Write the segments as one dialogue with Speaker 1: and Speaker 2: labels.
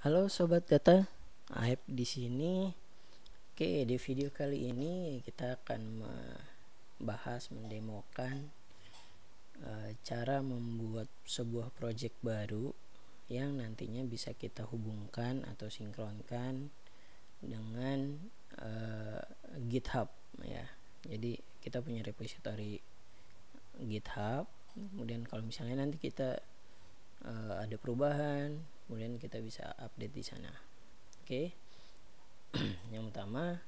Speaker 1: Halo sobat data, Aib di sini. Oke, di video kali ini kita akan mendemokan cara membuat sebuah project baru yang nantinya bisa kita hubungkan atau sinkronkan dengan GitHub ya. Jadi kita punya repository GitHub. Kemudian kalau misalnya nanti kita ada perubahan, kemudian kita bisa update di sana. Oke. Yang pertama,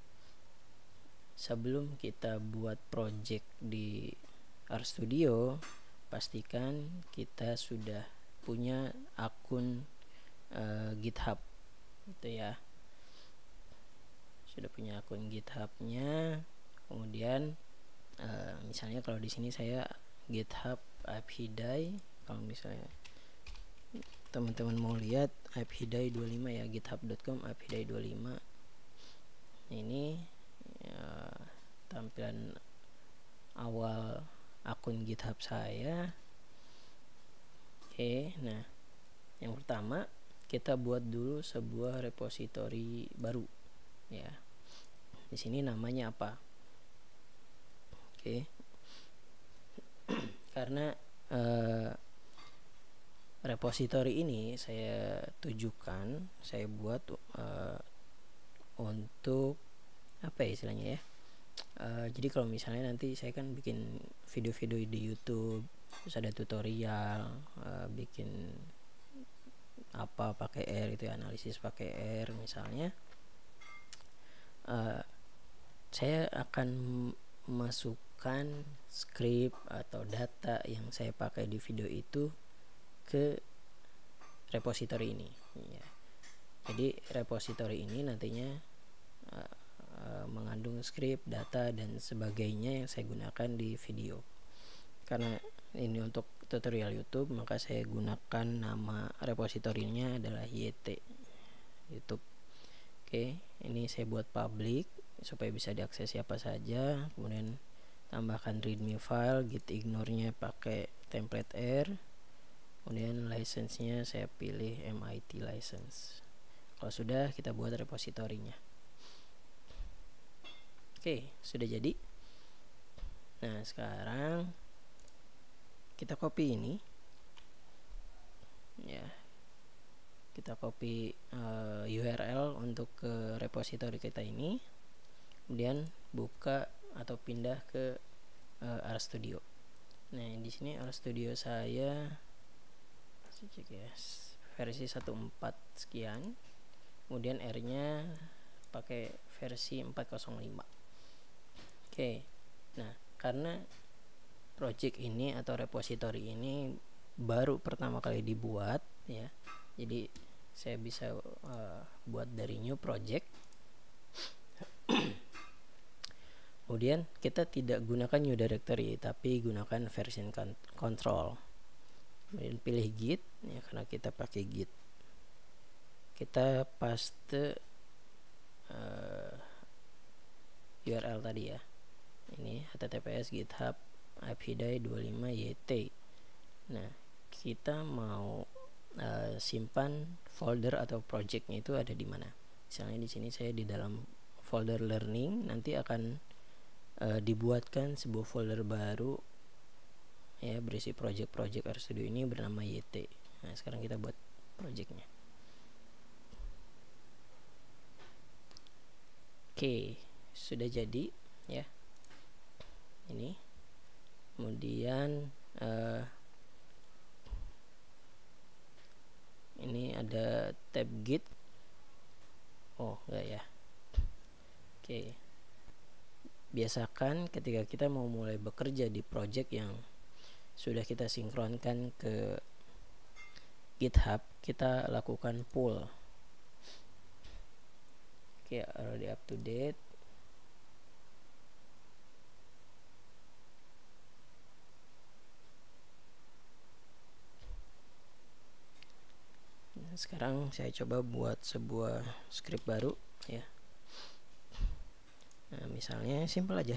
Speaker 1: sebelum kita buat project di RStudio, pastikan kita sudah punya akun GitHub gitu ya. Sudah punya akun GitHub-nya. Kemudian misalnya kalau di sini saya GitHub Aib Hidai. Kalau misalnya teman-teman mau lihat Aib Hidai 25 ya, github.com Aib Hidai 25. Ini ya, tampilan awal akun GitHub saya. Oke, nah yang pertama kita buat dulu sebuah repository baru ya. Di sini namanya apa? Oke. Karena repository ini saya tujukan, saya buat untuk apa ya istilahnya ya. Jadi kalau misalnya nanti saya kan bikin video-video di YouTube, terus ada tutorial bikin apa pakai R itu ya, analisis pakai R misalnya. Saya akan masukkan script atau data yang saya pakai di video itu ke repository ini ya. Jadi repository ini nantinya mengandung script, data dan sebagainya yang saya gunakan di video. Karena ini untuk tutorial YouTube, maka saya gunakan nama repositorinya adalah YT YouTube. Oke, ini saya buat public supaya bisa diakses siapa saja. Kemudian tambahkan readme file, git ignore-nya pakai template R. Kemudian license-nya saya pilih MIT license. Kalau sudah, kita buat repositorinya. Oke, sudah jadi. Nah, sekarang kita copy ini. Ya. Kita copy URL untuk ke repository kita ini. Kemudian buka atau pindah ke RStudio. Nah, di sini RStudio saya cek ya, versi 14 sekian. Kemudian R-nya pakai versi 405. Oke. Nah, karena project ini atau repository ini baru pertama kali dibuat ya. Jadi saya bisa buat dari new project. Kemudian kita tidak gunakan new directory tapi gunakan version control. Kemudian pilih git ya, karena kita pakai git. Kita paste URL tadi ya. Ini https github Aib Hidai 25 YT. Nah, kita mau simpan folder atau projectnya itu ada di mana. Misalnya di sini saya di dalam folder learning, nanti akan dibuatkan sebuah folder baru ya, berisi project RStudio ini bernama YT. Nah, sekarang kita buat projectnya. Oke, sudah jadi ya. Ini kemudian ini ada tab git. Oh enggak ya. Oke, biasakan ketika kita mau mulai bekerja di project yang sudah kita sinkronkan ke GitHub, kita lakukan pull. Oke, already up to date. Nah, sekarang saya coba buat sebuah script baru ya. Nah, misalnya simple aja.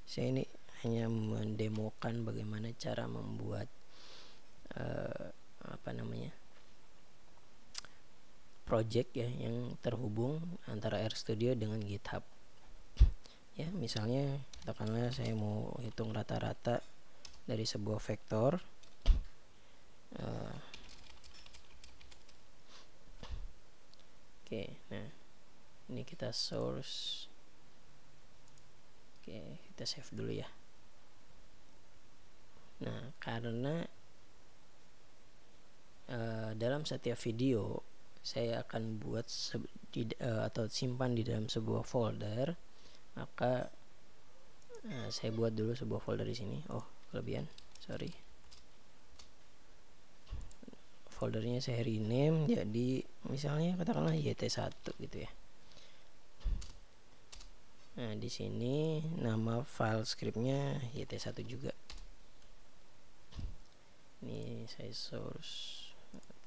Speaker 1: Saya ini hanya mendemokan bagaimana cara membuat project ya yang terhubung antara RStudio dengan GitHub. Ya, misalnya katakanlah saya mau hitung rata-rata dari sebuah vektor. Oke, nah ini kita source. Oke, kita save dulu ya. Nah, karena dalam setiap video saya akan buat atau simpan di dalam sebuah folder, maka saya buat dulu sebuah folder di sini. Oh, kelebihan, sorry. Foldernya saya rename jadi misalnya katakanlah YT1 gitu ya. Nah, di sini nama file scriptnya YT1 juga. Ini saya source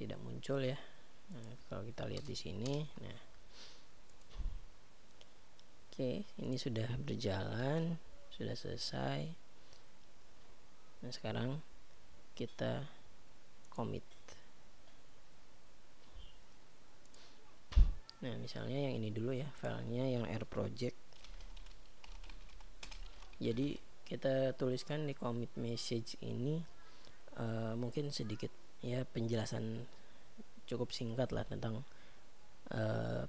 Speaker 1: tidak muncul ya. Nah, kalau kita lihat di sini, nah, oke, ini sudah berjalan, sudah selesai. Nah, sekarang kita commit. Nah, misalnya yang ini dulu ya, filenya yang R project. Jadi kita tuliskan di commit message ini mungkin sedikit ya penjelasan cukup singkat lah tentang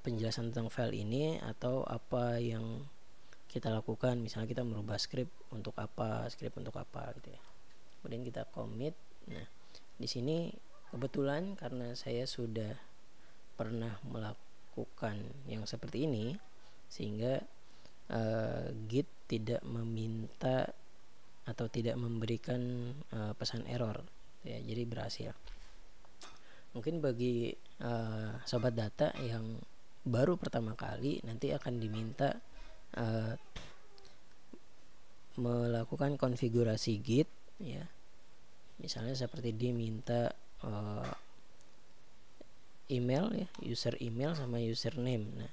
Speaker 1: penjelasan tentang file ini atau apa yang kita lakukan. Misalnya kita merubah script untuk apa gitu ya. Kemudian kita commit. Nah, di sini kebetulan karena saya sudah pernah melakukan yang seperti ini, sehingga Git tidak meminta atau tidak memberikan pesan error ya, jadi berhasil. Mungkin bagi sobat data yang baru pertama kali nanti akan diminta melakukan konfigurasi Git ya, misalnya seperti diminta email ya, user email sama username. Nah,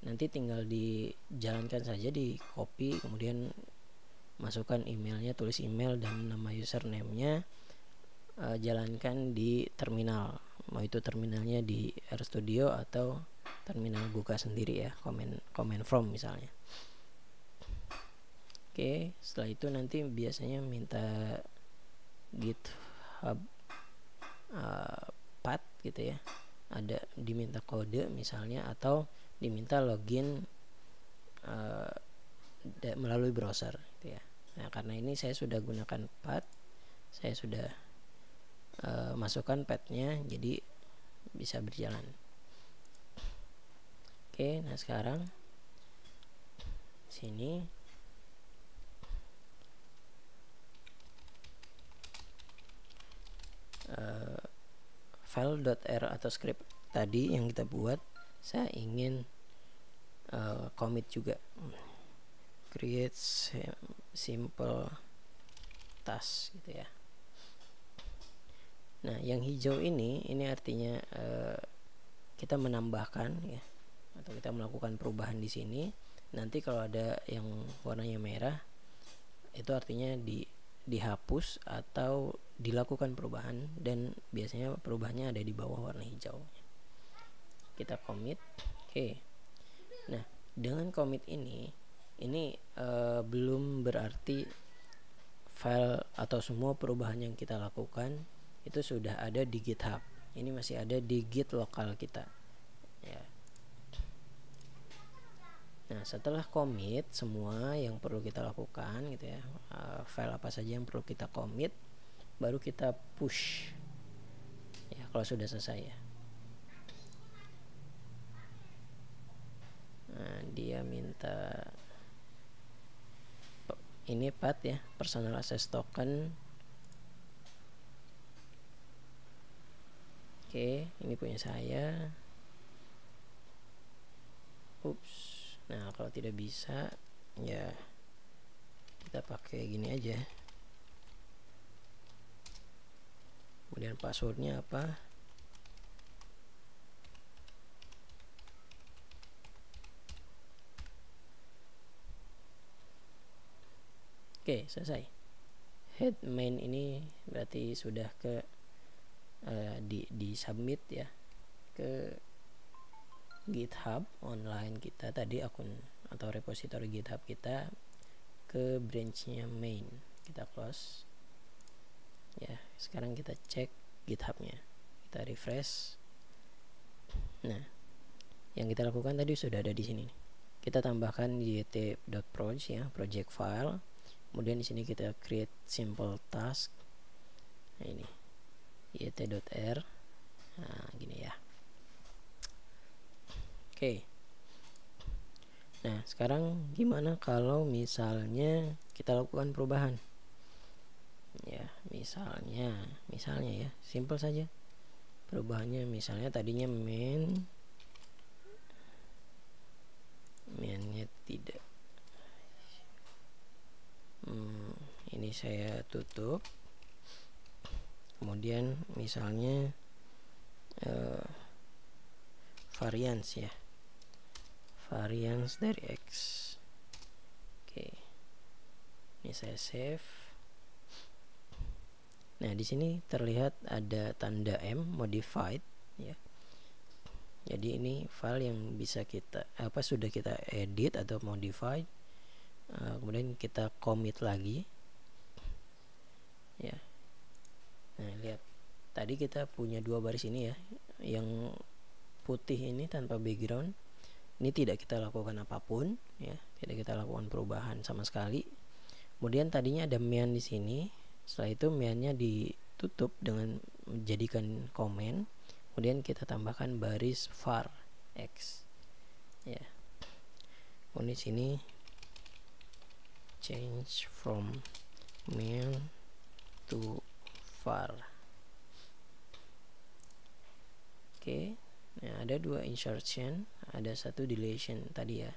Speaker 1: nanti tinggal dijalankan saja, di copy, kemudian masukkan emailnya, tulis email dan nama username-nya, jalankan di terminal, mau itu terminalnya di RStudio atau terminal buka sendiri ya, command from misalnya. Oke, setelah itu nanti biasanya minta GitHub path gitu ya, ada diminta kode misalnya, atau diminta login melalui browser gitu ya. Nah, karena ini saya sudah gunakan path, saya sudah masukkan pathnya, jadi bisa berjalan. Oke, nah sekarang sini file.r atau script tadi yang kita buat, saya ingin commit juga. Create simple task gitu ya. Nah, yang hijau ini artinya kita menambahkan ya, atau kita melakukan perubahan di sini. Nanti kalau ada yang warnanya merah, itu artinya dihapus atau dilakukan perubahan, dan biasanya perubahannya ada di bawah warna hijau. Kita commit. Oke. Nah, dengan commit ini belum berarti file atau semua perubahan yang kita lakukan itu sudah ada di GitHub. Ini masih ada di Git lokal kita ya. Nah, setelah commit semua yang perlu kita lakukan gitu ya, file apa saja yang perlu kita commit, baru kita push ya kalau sudah selesai ya. Nah, dia minta ini path ya, personal access token. Oke, ini punya saya. Ups. Nah, kalau tidak bisa ya kita pakai gini aja. Kemudian passwordnya apa? Oke, selesai. Head main ini berarti sudah ke di submit ya ke GitHub online kita tadi, akun atau repository GitHub kita, ke branchnya main. Kita close ya. Sekarang kita cek GitHubnya, kita refresh. Nah, yang kita lakukan tadi sudah ada di sini. Kita tambahkan yt.proj ya, project file. Kemudian di sini kita create simple task. Nah, ini yt.r. Nah, gini ya. Oke. Nah, sekarang gimana kalau misalnya kita lakukan perubahan? Ya, misalnya ya, simple saja. Perubahannya misalnya tadinya mainnya tidak. Ini saya tutup. Kemudian misalnya variance ya, variance dari X. Oke, ini saya save. Nah, di sini terlihat ada tanda M, modified ya. Jadi ini file yang bisa kita sudah kita edit atau modified. Kemudian kita commit lagi ya. Nah, lihat tadi kita punya dua baris ini ya, yang putih ini tanpa background. Ini tidak kita lakukan apapun ya, tidak kita lakukan perubahan sama sekali. Kemudian tadinya ada main di sini. Setelah itu mainnya ditutup dengan menjadikan komen. Kemudian kita tambahkan baris var x ya. Kemudian di sini change from main to var. Oke. Nah, ada dua insertion, ada satu deletion tadi ya.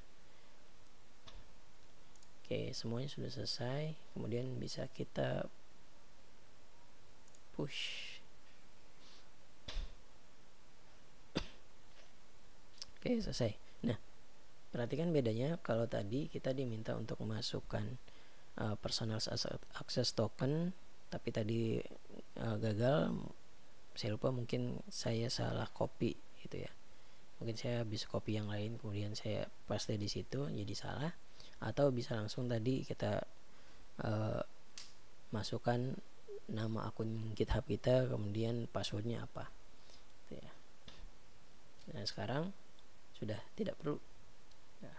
Speaker 1: Oke, semuanya sudah selesai. Kemudian bisa kita push. Oke, selesai. Nah, perhatikan bedanya kalau tadi kita diminta untuk memasukkan personal access token, tapi tadi gagal. Saya lupa, mungkin saya salah copy gitu ya. Mungkin saya habis copy yang lain, kemudian saya paste di situ, jadi salah. Atau bisa langsung tadi kita masukkan nama akun GitHub kita, kemudian passwordnya apa gitu ya. Nah, sekarang sudah tidak perlu. Nah,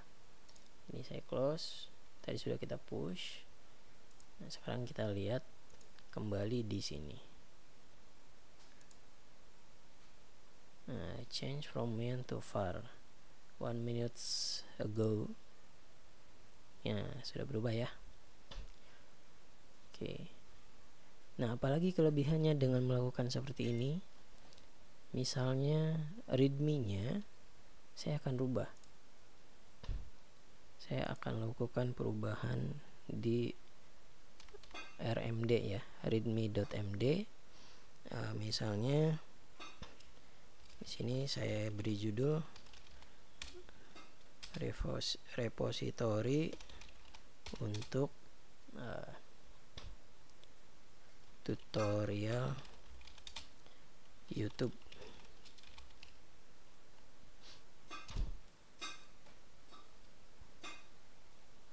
Speaker 1: ini saya close. Tadi sudah kita push. Nah, sekarang kita lihat kembali di sini. Nah, change from main to var 1 minutes ago. Ya, sudah berubah ya. Oke. Nah, apalagi kelebihannya dengan melakukan seperti ini? Misalnya readme-nya saya akan rubah. Saya akan lakukan perubahan di RMD ya, readme.md. Misalnya di sini saya beri judul repository untuk tutorial YouTube.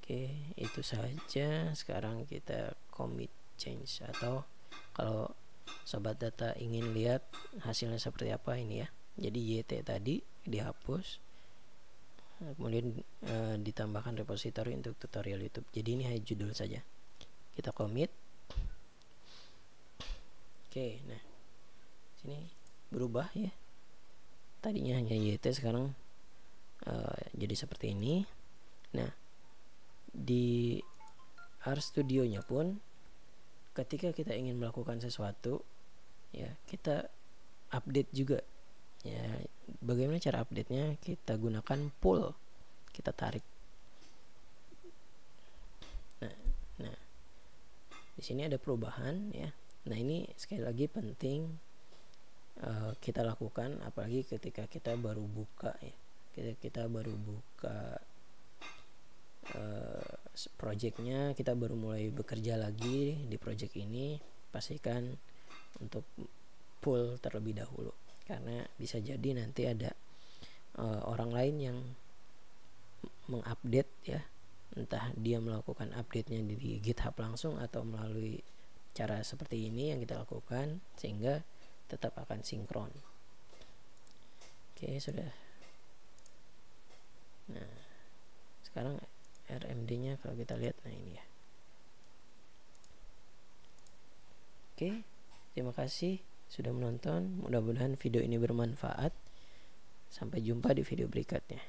Speaker 1: Oke, itu saja. Sekarang kita commit change, atau kalau sobat data ingin lihat hasilnya seperti apa, ini ya. Jadi YT tadi dihapus, kemudian ditambahkan repository untuk tutorial YouTube. Jadi ini hanya judul saja. Kita commit. Oke, nah sini berubah ya. Tadinya hanya YT, sekarang jadi seperti ini. Nah, di RStudio-nya pun ketika kita ingin melakukan sesuatu ya, kita update juga ya. Bagaimana cara update-nya? Kita gunakan pull, kita tarik. Nah, di sini ada perubahan ya. Nah, ini sekali lagi penting kita lakukan, apalagi ketika kita baru buka ya. Kita baru buka projectnya, kita baru mulai bekerja lagi di project ini. Pastikan untuk pull terlebih dahulu, karena bisa jadi nanti ada orang lain yang mengupdate ya, entah dia melakukan update-nya di GitHub langsung atau melalui cara seperti ini yang kita lakukan, sehingga tetap akan sinkron. Oke, sudah. Nah, sekarang RMD-nya kalau kita lihat, nah ini ya. Oke, terima kasih sudah menonton. Mudah-mudahan video ini bermanfaat. Sampai jumpa di video berikutnya.